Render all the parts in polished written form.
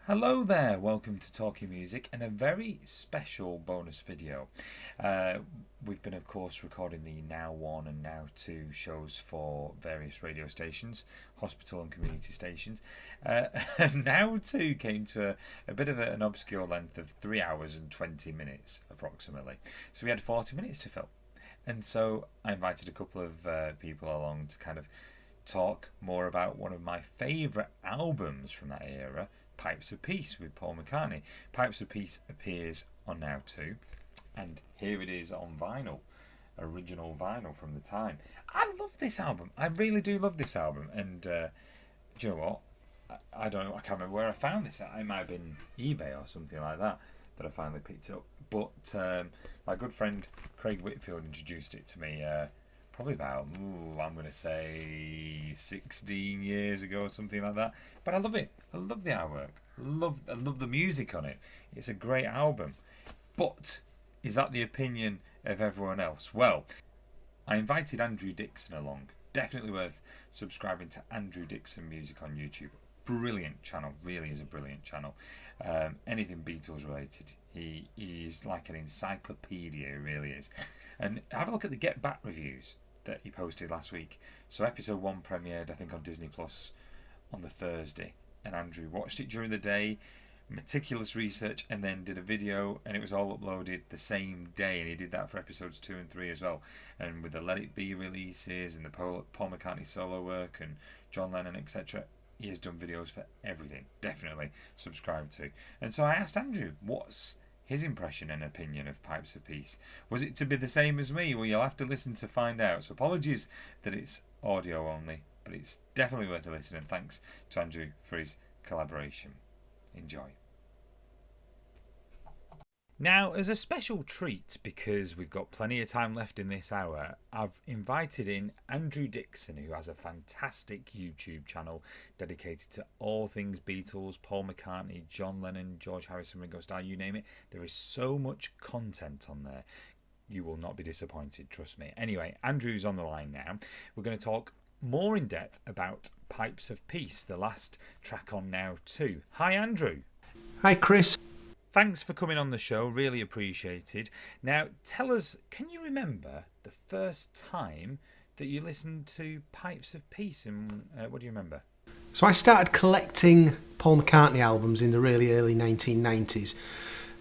Hello there, welcome to Talking Music and a very special bonus video. We've been, of course, recording the Now 1 and Now 2 shows for various radio stations, hospital and community stations. Now 2 came to a bit of an obscure length of 3 hours and 20 minutes approximately. So we had 40 minutes to fill. And so I invited a couple of people along to kind of talk more about one of my favourite albums from that era, Pipes of Peace with Paul McCartney. Pipes of Peace appears on Now 2, and here it is on vinyl, original vinyl from the time. I love this album. I really do love this album. And do you know what? I don't know. I can't remember where I found this. It might have been eBay or something like that I finally picked it up. But my good friend Craig Whitfield introduced it to me probably about, I'm going to say 16 years ago or something like that. But I love it. I love the artwork. I love the music on it. It's a great album. But is that the opinion of everyone else? Well, I invited Andrew Dixon along. Definitely worth subscribing to Andrew Dixon Music on YouTube. Brilliant channel. Really is a brilliant channel. Anything Beatles related. He's like an encyclopedia. He really is. And have a look at the Get Back reviews that he posted last week. So episode 1 premiered, I think, on Disney Plus on the Thursday, and Andrew watched it during the day, meticulous research, and then did a video, and it was all uploaded the same day. And he did that for episodes 2 and 3 as well. And with the Let It Be releases and the Paul McCartney solo work and John Lennon, etc., he has done videos for everything. Definitely subscribe to. And so I asked Andrew, what's his impression and opinion of Pipes of Peace? Was it to be the same as me? Well, you'll have to listen to find out. So apologies that it's audio only, but it's definitely worth a listen. And thanks to Andrew for his collaboration. Enjoy. Now, as a special treat, because we've got plenty of time left in this hour, I've invited in Andrew Dixon, who has a fantastic YouTube channel dedicated to all things Beatles, Paul McCartney, John Lennon, George Harrison, Ringo Starr, you name it. There is so much content on there. You will not be disappointed, trust me. Anyway, Andrew's on the line now. We're going to talk more in depth about Pipes of Peace, the last track on Now 2. Hi, Andrew. Hi, Chris. Thanks for coming on the show, really appreciated. Now, tell us, can you remember the first time that you listened to Pipes of Peace, and what do you remember? So I started collecting Paul McCartney albums in the really early 1990s.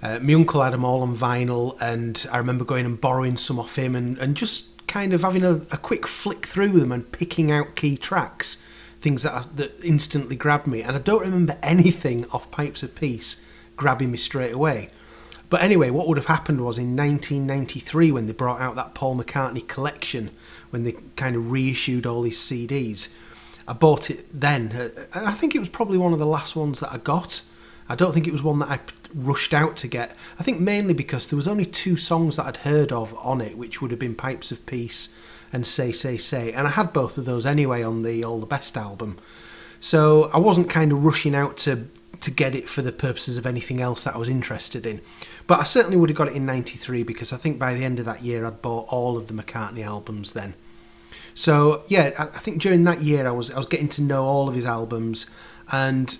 My uncle had them all on vinyl, and I remember going and borrowing some off him and just kind of having a quick flick through them and picking out key tracks, things that instantly grabbed me. And I don't remember anything off Pipes of Peace grabbing me straight away. But anyway, what would have happened was in 1993, when they brought out that Paul McCartney collection, when they kind of reissued all his CDs, I bought it then. And I think it was probably one of the last ones that I got. I don't think it was one that I rushed out to get. I think mainly because there was only 2 songs that I'd heard of on it, which would have been Pipes of Peace and Say, Say, Say. And I had both of those anyway on the All the Best album. So I wasn't kind of rushing out to get it for the purposes of anything else that I was interested in. But I certainly would have got it in 93, because I think by the end of that year I'd bought all of the McCartney albums then. So yeah, I think during that year I was getting to know all of his albums, and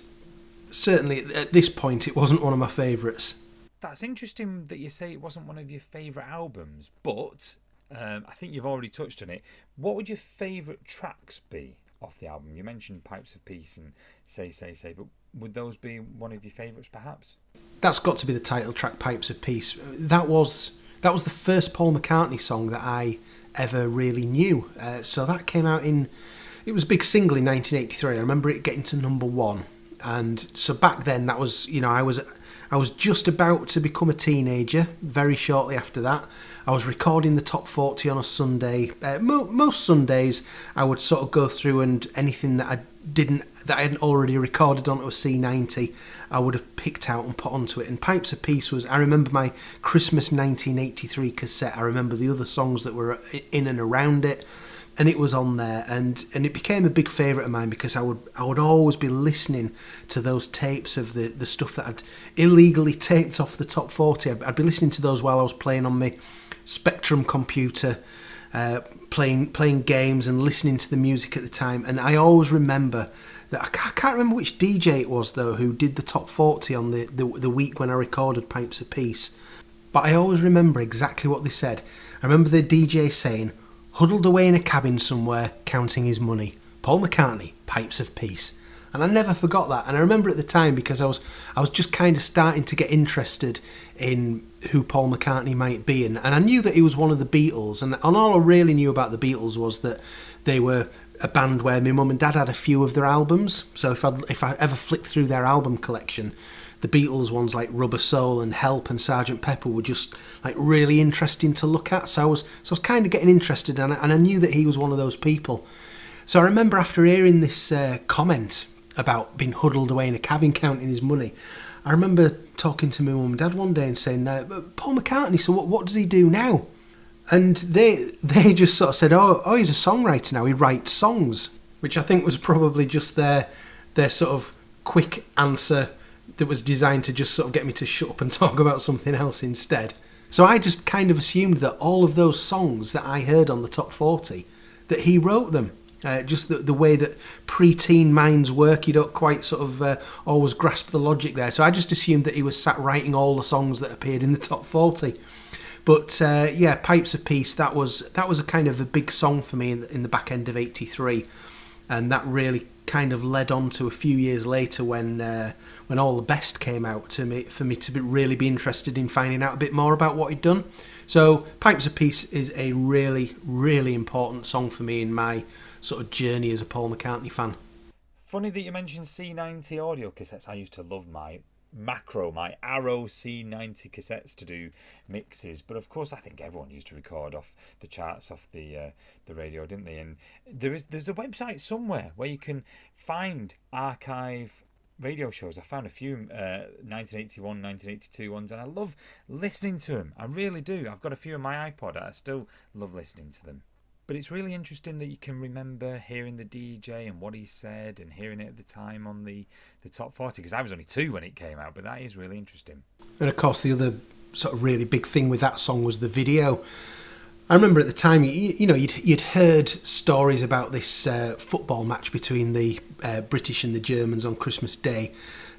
certainly at this point it wasn't one of my favourites. That's interesting that you say it wasn't one of your favourite albums, but I think you've already touched on it. What would your favourite tracks be off the album? You mentioned Pipes of Peace and Say, Say, Say, but would those be one of your favourites perhaps? That's got to be the title track, Pipes of Peace. That was the first Paul McCartney song that I ever really knew. So that came out it was a big single in 1983. I remember it getting to number 1. And so back then, that was, I was just about to become a teenager. Very shortly after that, I was recording the top 40 on a Sunday. Most Sundays, I would sort of go through, and anything that I hadn't already recorded onto a C90, I would have picked out and put onto it. And Pipes of Peace was, I remember my Christmas 1983 cassette. I remember the other songs that were in and around it, and it was on there, and it became a big favourite of mine, because I would always be listening to those tapes of the stuff that I'd illegally taped off the top 40. I'd be listening to those while I was playing on my Spectrum computer, playing games and listening to the music at the time. And I always remember I can't remember which DJ it was though who did the top 40 on the week when I recorded Pipes of Peace. But I always remember exactly what they said. I remember the DJ saying, "Huddled away in a cabin somewhere, counting his money. Paul McCartney, Pipes of Peace." And I never forgot that. And I remember at the time because I was just kind of starting to get interested in who Paul McCartney might be. And I knew that he was one of the Beatles. And all I really knew about the Beatles was that they were a band where my mum and dad had a few of their albums. So if I ever flicked through their album collection, the Beatles ones like Rubber Soul and Help and Sgt. Pepper were just like really interesting to look at. So I was kind of getting interested, and I knew that he was one of those people. So I remember after hearing this comment about being huddled away in a cabin counting his money, I remember talking to my mum and dad one day and saying, "Paul McCartney, so what does he do now?" And they just sort of said, oh, he's a songwriter now, he writes songs, which I think was probably just their sort of quick answer that was designed to just sort of get me to shut up and talk about something else instead. So I just kind of assumed that all of those songs that I heard on the top 40, that he wrote them. Just the way that pre-teen minds work, you don't quite sort of always grasp the logic there. So I just assumed that he was sat writing all the songs that appeared in the top 40. But yeah, Pipes of Peace, that was a kind of a big song for me in the back end of '83, and that really kind of led on to a few years later when All the Best came out for me to really be interested in finding out a bit more about what he'd done. So Pipes of Peace is a really, really important song for me in my sort of journey as a Paul McCartney fan. Funny that you mentioned C90 audio cassettes. I used to love my Arrow C90 cassettes to do mixes, but of course I think everyone used to record off the charts, off the radio, didn't they? And there's a website somewhere where you can find archive radio shows. I found a few 1981, 1982 ones, and I love listening to them. I really do. I've got a few on my iPod. I still love listening to them. But it's really interesting that you can remember hearing the DJ and what he said and hearing it at the time on the top 40, because I was only 2 when it came out, but that is really interesting. And of course the other sort of really big thing with that song was the video. I remember at the time, you'd heard stories about this football match between the British and the Germans on Christmas Day,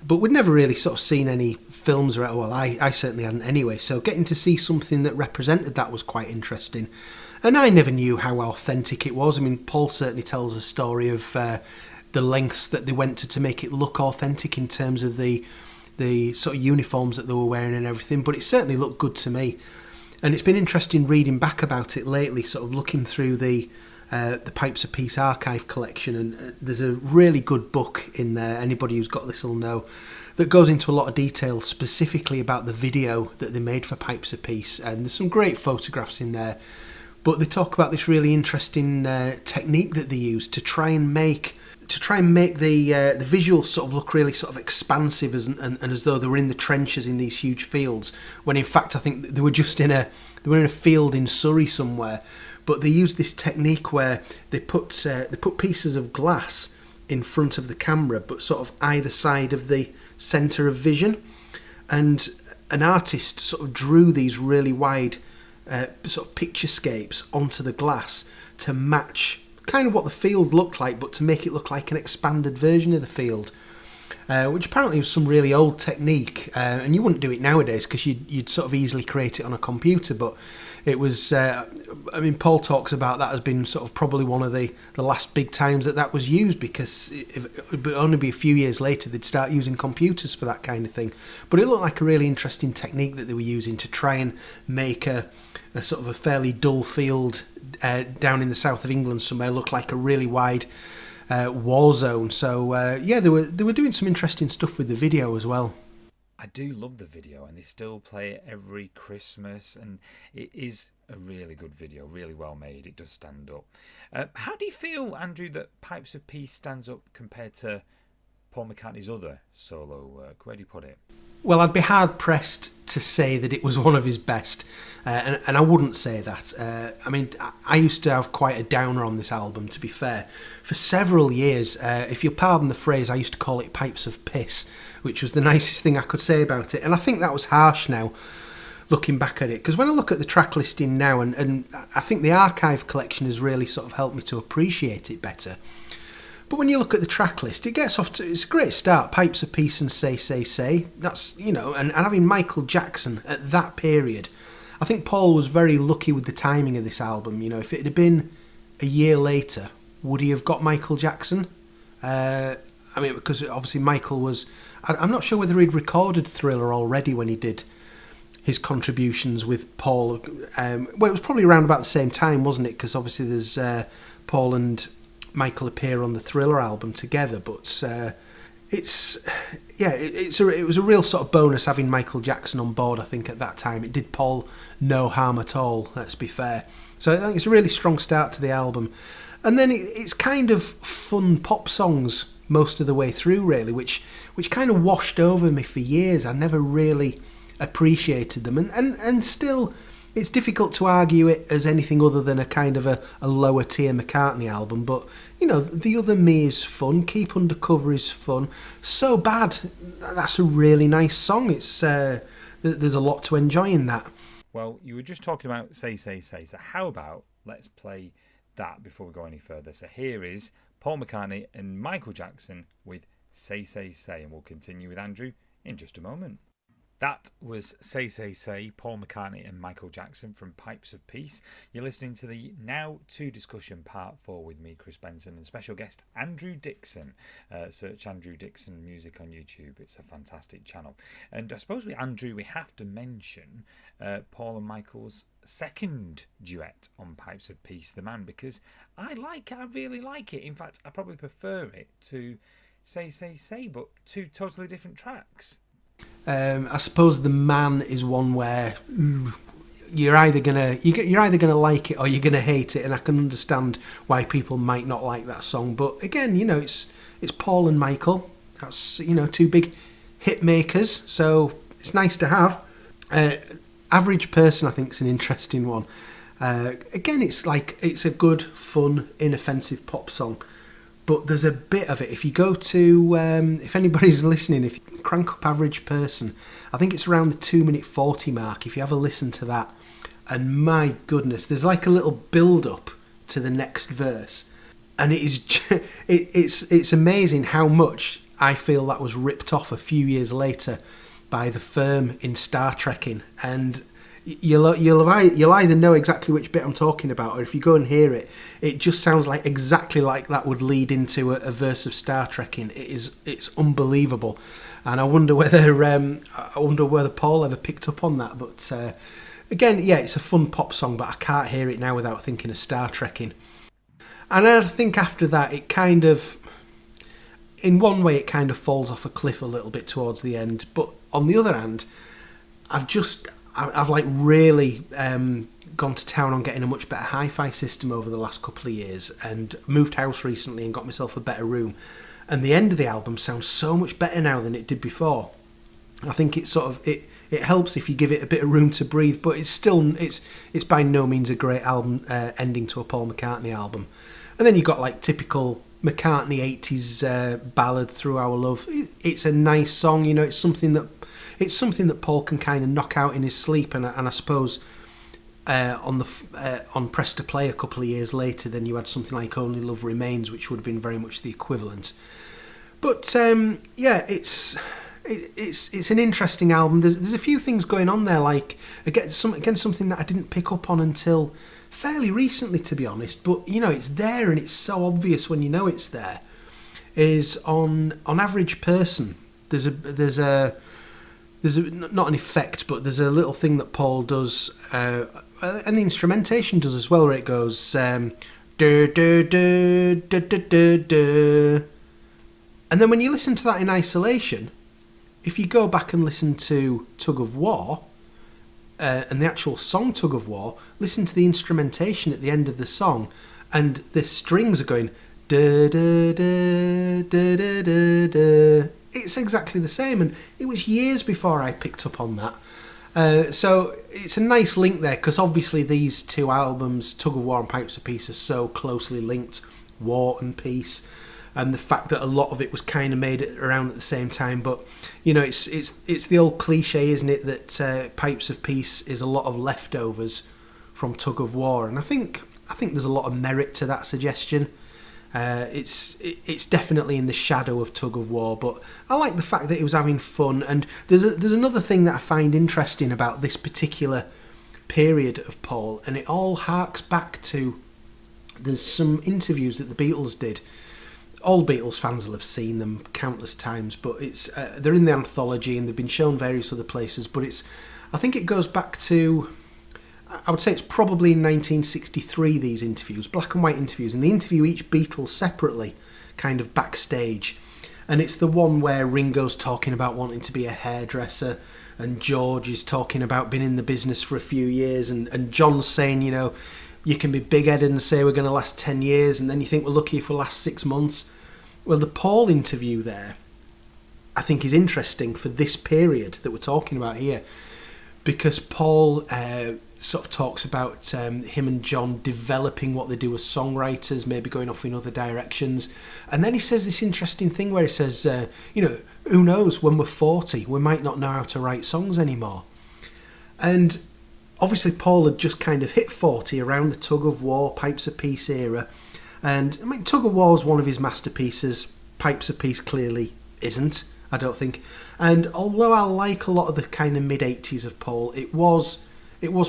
but we'd never really sort of seen any films around. Well, I certainly hadn't anyway, so getting to see something that represented that was quite interesting. And I never knew how authentic it was. I mean, Paul certainly tells a story of the lengths that they went to make it look authentic in terms of the sort of uniforms that they were wearing and everything, but it certainly looked good to me. And it's been interesting reading back about it lately, sort of looking through the Pipes of Peace archive collection, and there's a really good book in there, anybody who's got this will know, that goes into a lot of detail specifically about the video that they made for Pipes of Peace, and there's some great photographs in there. But they talk about this really interesting technique that they use to try and make the visuals sort of look really sort of expansive and as though they were in the trenches in these huge fields. When in fact I think they were just in a field in Surrey somewhere. But they used this technique where they put pieces of glass in front of the camera, but sort of either side of the centre of vision, and an artist sort of drew these really wide sort of picturescapes onto the glass to match kind of what the field looked like, but to make it look like an expanded version of the field, which apparently was some really old technique, and you wouldn't do it nowadays because you'd sort of easily create it on a computer. But it was, Paul talks about that as being sort of probably one of the last big times that was used, because it would only be a few years later they'd start using computers for that kind of thing. But it looked like a really interesting technique that they were using to try and make a sort of a fairly dull field down in the south of England somewhere look like a really wide war zone. So yeah, they were doing some interesting stuff with the video as well. I do love the video, and they still play it every Christmas, and it is a really good video, really well made. It does stand up. How do you feel, Andrew, that Pipes of Peace stands up compared to Paul McCartney's other solo work? Where do you put it? Well, I'd be hard-pressed to say that it was one of his best, and I wouldn't say that. I used to have quite a downer on this album, to be fair. For several years, if you'll pardon the phrase, I used to call it Pipes of Piss, which was the nicest thing I could say about it. And I think that was harsh now, looking back at it. Because when I look at the track listing now, and I think the archive collection has really sort of helped me to appreciate it better. But when you look at the track list, it gets off to, it's a great start. Pipes of Peace and Say, Say, Say. That's, you know, and having Michael Jackson at that period, I think Paul was very lucky with the timing of this album. You know, if it had been a year later, would he have got Michael Jackson? I mean, because obviously Michael was... I'm not sure whether he'd recorded Thriller already when he did his contributions with Paul. Well, it was probably around about the same time, wasn't it? Because obviously there's Paul and Michael appear on the Thriller album together. But it was a real sort of bonus having Michael Jackson on board, I think, at that time. It did Paul no harm at all, let's be fair. So I think it's a really strong start to the album. And then it's kind of fun pop songs most of the way through, really, which kind of washed over me for years. I never really appreciated them. And still, it's difficult to argue it as anything other than a kind of a lower tier McCartney album. But, you know, The Other Me is fun. Keep Undercover is fun. So Bad, that's a really nice song. It's there's a lot to enjoy in that. Well, you were just talking about Say, Say, Say. So how about let's play that before we go any further. So here is Paul McCartney and Michael Jackson with Say, Say, Say. And we'll continue with Andrew in just a moment. That was Say, Say, Say, Paul McCartney and Michael Jackson from Pipes of Peace. You're listening to the Now To Discussion Part 4 with me, Chris Benson, and special guest Andrew Dixon. Search Andrew Dixon Music on YouTube. It's a fantastic channel. And I suppose with Andrew, we have to mention Paul and Michael's second duet on Pipes of Peace, The Man, because I really like it. In fact, I probably prefer it to Say, Say, Say, but two totally different tracks. I suppose The Man is one where you're either gonna like it or you're gonna hate it, and I can understand why people might not like that song. But again, you know, it's Paul and Michael. That's, you know, two big hit makers, so it's nice to have. Average Person, I think, is an interesting one. Again, it's a good, fun, inoffensive pop song. But there's a bit of it. If you go to, if anybody's listening, if you crank up Average Person, I think it's around the 2:40 mark. If you have a listen to that, and my goodness, there's like a little build-up to the next verse, and it is, it's amazing how much I feel that was ripped off a few years later by the Firm in Star Trekking, and you'll either know exactly which bit I'm talking about, or if you go and hear it, it just sounds like exactly like that would lead into a verse of Star Trekking. It's unbelievable, and I wonder whether Paul ever picked up on that. But again, yeah, it's a fun pop song, but I can't hear it now without thinking of Star Trekking. And I think after that, it kind of, in one way, it kind of falls off a cliff a little bit towards the end. But on the other hand, I've like really gone to town on getting a much better hi-fi system over the last couple of years, and moved house recently and got myself a better room. And the end of the album sounds so much better now than it did before. I think it helps if you give it a bit of room to breathe, but it's by no means a great album ending to a Paul McCartney album. And then you've got like typical McCartney 80s ballad, Through Our Love. It's a nice song, you know. It's something that Paul can kind of knock out in his sleep, and I suppose on Press to Play a couple of years later, then you had something like Only Love Remains, which would have been very much the equivalent. But yeah, it's an interesting album. There's a few things going on there, like again something that I didn't pick up on until fairly recently, to be honest. But you know, it's there, and it's so obvious when you know it's there. Is on Average Person. There's a not an effect, but there's a little thing that Paul does, and the instrumentation does as well, where it goes duh, duh, duh, duh, duh, duh, duh. And then when you listen to that in isolation, if you go back and listen to Tug of War, and the actual song Tug of War, listen to the instrumentation at the end of the song, and the strings are going duh, duh, duh, duh, duh, duh, duh. It's exactly the same, and it was years before I picked up on that. So it's a nice link there, because obviously these two albums, Tug of War and Pipes of Peace, are so closely linked, War and Peace, and the fact that a lot of it was kind of made around at the same time. But you know, it's the old cliche, isn't it, that Pipes of Peace is a lot of leftovers from Tug of War, and I think there's a lot of merit to that suggestion. It's definitely in the shadow of Tug of War, but I like the fact that he was having fun. And there's another thing that I find interesting about this particular period of Paul, and it all harks back to, there's some interviews that the Beatles did. All Beatles fans will have seen them countless times, but they're in the anthology and they've been shown various other places. But I think it goes back to, I would say it's probably in 1963, these interviews, black and white interviews, and they interview each Beatle separately, kind of backstage. And it's the one where Ringo's talking about wanting to be a hairdresser, and George is talking about being in the business for a few years, and John's saying, you can be big-headed and say we're going to last 10 years, and then you think we're lucky if we last 6 months. Well, the Paul interview there, I think, is interesting for this period that we're talking about here, because Paul sort of talks about him and John developing what they do as songwriters, maybe going off in other directions. And then he says this interesting thing where he says, who knows, when we're 40, we might not know how to write songs anymore. And obviously Paul had just kind of hit 40 around the Tug of War, Pipes of Peace era. And I mean, Tug of War is one of his masterpieces. Pipes of Peace clearly isn't, I don't think. And although I like a lot of the kind of mid-80s of Paul, it was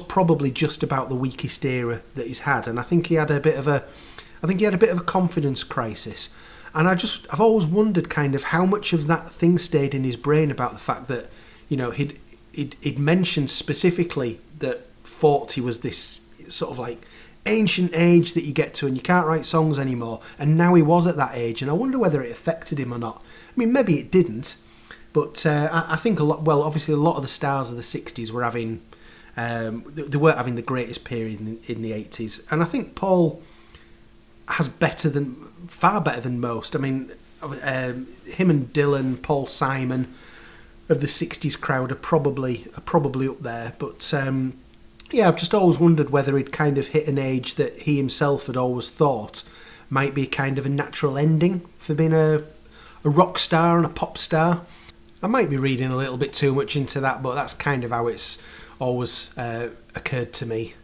probably just about the weakest era that he's had. And I think he had a bit of a confidence crisis. And I've always wondered kind of how much of that thing stayed in his brain about the fact that, he'd mentioned specifically that 40 was this sort of like ancient age that you get to and you can't write songs anymore. And now he was at that age, and I wonder whether it affected him or not. I mean, maybe it didn't, but I think obviously a lot of the stars of the 60s were having, they weren't having the greatest period in the 80s. And I think Paul has far better than most. I mean, him and Dylan, Paul Simon of the 60s crowd are probably up there. But I've just always wondered whether he'd kind of hit an age that he himself had always thought might be kind of a natural ending for being a rock star and a pop star. I might be reading a little bit too much into that, but that's kind of how it's always occurred to me.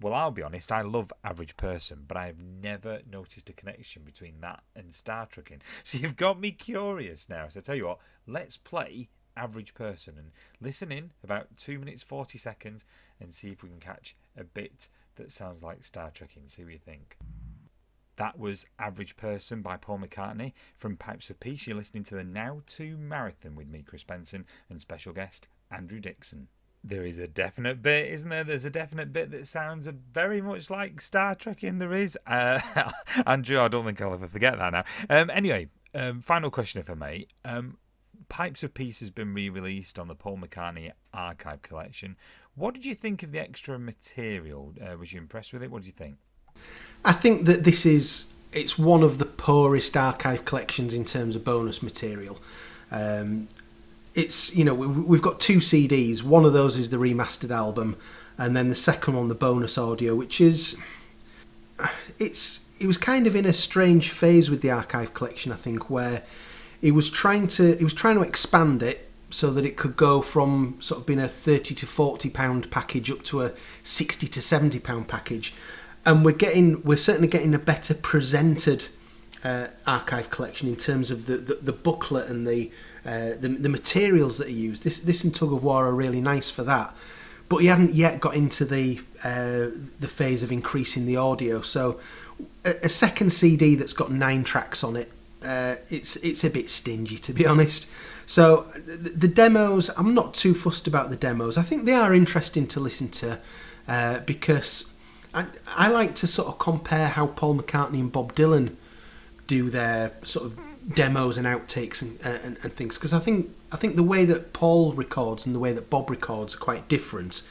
Well, I'll be honest, I love Average Person, but I've never noticed a connection between that and Star Trekking. So you've got me curious now. So I tell you what, let's play Average Person and listen in about 2 minutes 40 seconds and see if we can catch a bit that sounds like Star Trekking. See what you think. That was Average Person by Paul McCartney from Pipes of Peace. You're listening to the Now 2 Marathon with me, Chris Benson, and special guest Andrew Dixon. There is a definite bit, isn't there? There's a definite bit that sounds very much like Star Trek, and there is. Andrew, I don't think I'll ever forget that now. Anyway, final question, if I may. Pipes of Peace has been re-released on the Paul McCartney Archive Collection. What did you think of the extra material? Was you impressed with it? What do you think? I think that it's one of the poorest archive collections in terms of bonus material. It's, we've got 2 CDs. One of those is the remastered album, and then the second one, the bonus audio, which is, it was kind of in a strange phase with the archive collection, I think, where he was trying to expand it so that it could go from sort of being a £30 to £40 package up to a £60 to £70 package. And we're certainly getting a better presented archive collection in terms of the booklet and the materials that he used. This and Tug of War are really nice for that, but he hadn't yet got into the phase of increasing the audio. So a second CD that's got 9 tracks on it, it's a bit stingy, to be honest. So the demos, I'm not too fussed about the demos. I think they are interesting to listen to because I like to sort of compare how Paul McCartney and Bob Dylan do their sort of demos and outtakes and things, because I think the way that Paul records and the way that Bob records are quite different,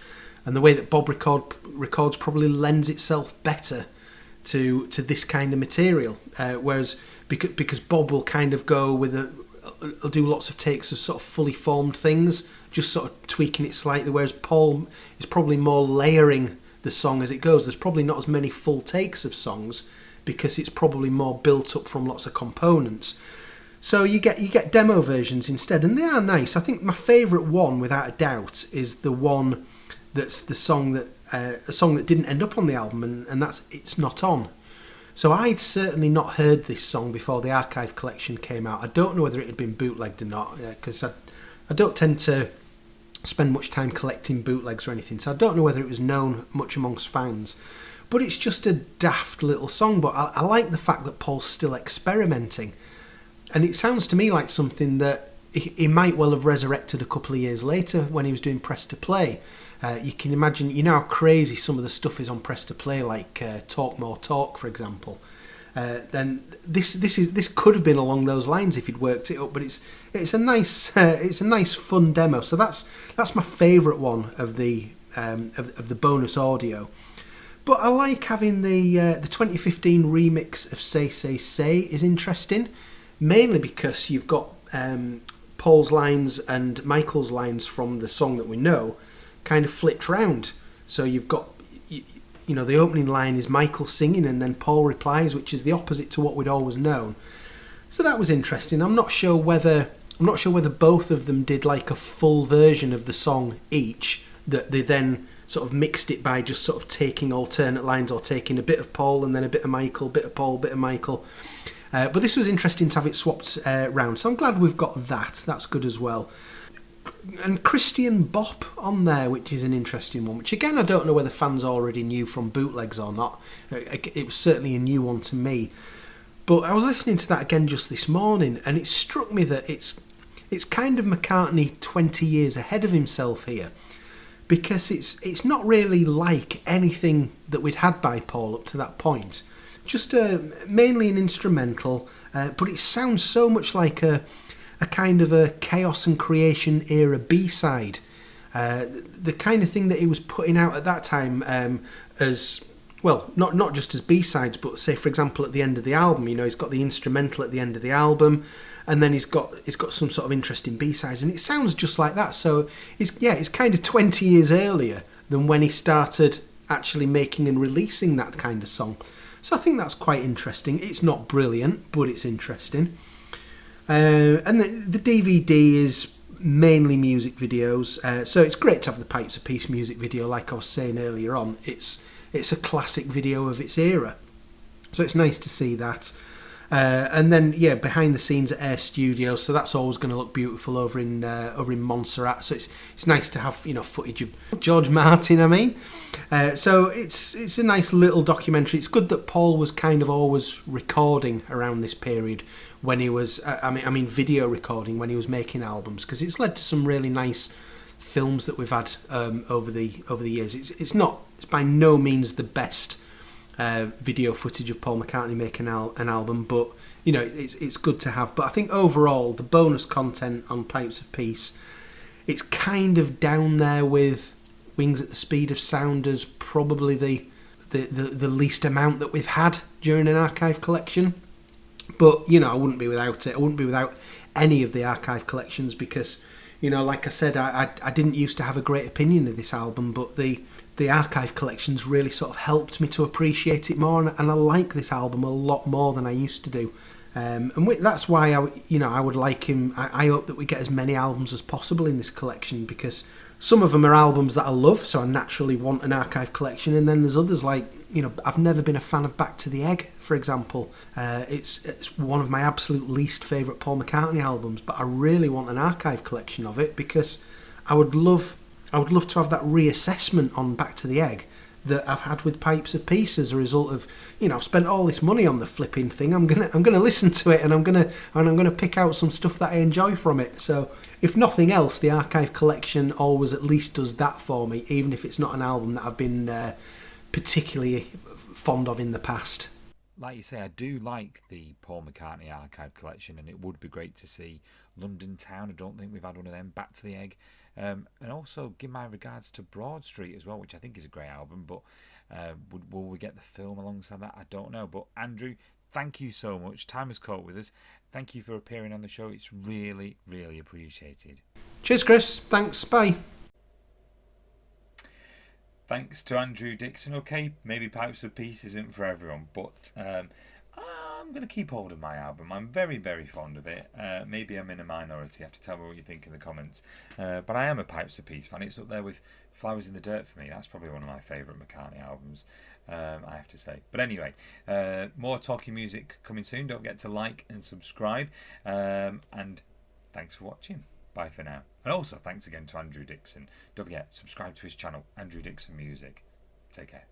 and the way that Bob records probably lends itself better to this kind of material, whereas because Bob will kind of go with he'll do lots of takes of sort of fully formed things, just sort of tweaking it slightly, whereas Paul is probably more layering the song as it goes. There's probably not as many full takes of songs because it's probably more built up from lots of components. So you get demo versions instead, and they are nice. I think my favourite one, without a doubt, is the one that's a song that didn't end up on the album, and that's It's Not On. So I'd certainly not heard this song before the archive collection came out. I don't know whether it had been bootlegged or not, because I don't tend to spend much time collecting bootlegs or anything, so I don't know whether it was known much amongst fans. But it's just a daft little song, but I like the fact that Paul's still experimenting. And it sounds to me like something that he might well have resurrected a couple of years later when he was doing Press to Play. You can imagine, you know how crazy some of the stuff is on Press to Play, like Talk More Talk, for example. Then this could have been along those lines if he'd worked it up, but it's a nice fun demo. So that's my favourite one of the bonus audio. But I like having the 2015 remix of Say Say Say is interesting, mainly because you've got Paul's lines and Michael's lines from the song that we know kind of flipped round. So you've got, you know, the opening line is Michael singing and then Paul replies, which is the opposite to what we'd always known. So that was interesting. I'm not sure whether both of them did like a full version of the song each, that they then sort of mixed it by just sort of taking alternate lines or taking a bit of Paul and then a bit of Michael, bit of Paul, bit of Michael. But this was interesting to have it swapped round. So I'm glad we've got that. That's good as well. And Christian Bop on there, which is an interesting one, which again I don't know whether fans already knew from bootlegs or not. It was certainly a new one to me. But I was listening to that again just this morning, and it struck me that it's kind of McCartney 20 years ahead of himself here, because it's not really like anything that we'd had by Paul up to that point. Just mainly an instrumental, but it sounds so much like a kind of a Chaos and Creation era B-side. The kind of thing that he was putting out at that time as, well, not just as B-sides, but say, for example, at the end of the album, you know, he's got the instrumental at the end of the album, and then he's got some sort of interesting B-sides, and it sounds just like that. So it's kind of 20 years earlier than when he started actually making and releasing that kind of song. So I think that's quite interesting. It's not brilliant, but it's interesting. And the DVD is mainly music videos, so it's great to have the Pipes of Peace music video. Like I was saying earlier on, it's a classic video of its era, so it's nice to see that. And then behind the scenes at Air Studios, so that's always going to look beautiful over in Montserrat. So it's nice to have, you know, footage of George Martin. I mean, so it's a nice little documentary. It's good that Paul was kind of always recording around this period when he was, I mean, video recording when he was making albums, because it's led to some really nice films that we've had over the years. It's by no means the best video footage of Paul McCartney making an album, but you know, it's good to have. But I think overall the bonus content on Pipes of Peace, it's kind of down there with Wings at the Speed of Sound as probably the least amount that we've had during an archive collection. But you know, I wouldn't be without it. I wouldn't be without any of the archive collections, because, you know, like I said, I didn't used to have a great opinion of this album, but the archive collections really sort of helped me to appreciate it more, and I like this album a lot more than I used to do. And that's why I would like him. I hope that we get as many albums as possible in this collection, because some of them are albums that I love, so I naturally want an archive collection, and then there's others like, you know, I've never been a fan of Back to the Egg, for example. It's one of my absolute least favourite Paul McCartney albums, but I really want an archive collection of it, because I would love to have that reassessment on Back to the Egg that I've had with Pipes of Peace as a result of, you know, I've spent all this money on the flipping thing. I'm gonna listen to it, and I'm gonna pick out some stuff that I enjoy from it. So if nothing else, the archive collection always at least does that for me, even if it's not an album that I've been particularly fond of in the past. Like you say, I do like the Paul McCartney archive collection, and it would be great to see London Town. I don't think we've had one of them. Back to the Egg. And also give my regards to Broad Street as well, which I think is a great album, but will we get the film alongside that? I don't know. But Andrew, thank you so much. Time has caught with us. Thank you for appearing on the show. It's really, really appreciated. Cheers, Chris. Thanks. Bye. Thanks to Andrew Dixon. Okay, maybe Pipes of Peace isn't for everyone, but I'm I'm going to keep hold of my album. I'm very, very fond of it. Maybe I'm in a minority. You have to tell me what you think in the comments. But I am a Pipes of Peace fan. It's up there with Flowers in the Dirt for me. That's probably one of my favourite McCartney albums, I have to say. But anyway, more talking music coming soon. Don't forget to like and subscribe. And thanks for watching. Bye for now. And also, thanks again to Andrew Dixon. Don't forget, subscribe to his channel, Andrew Dixon Music. Take care.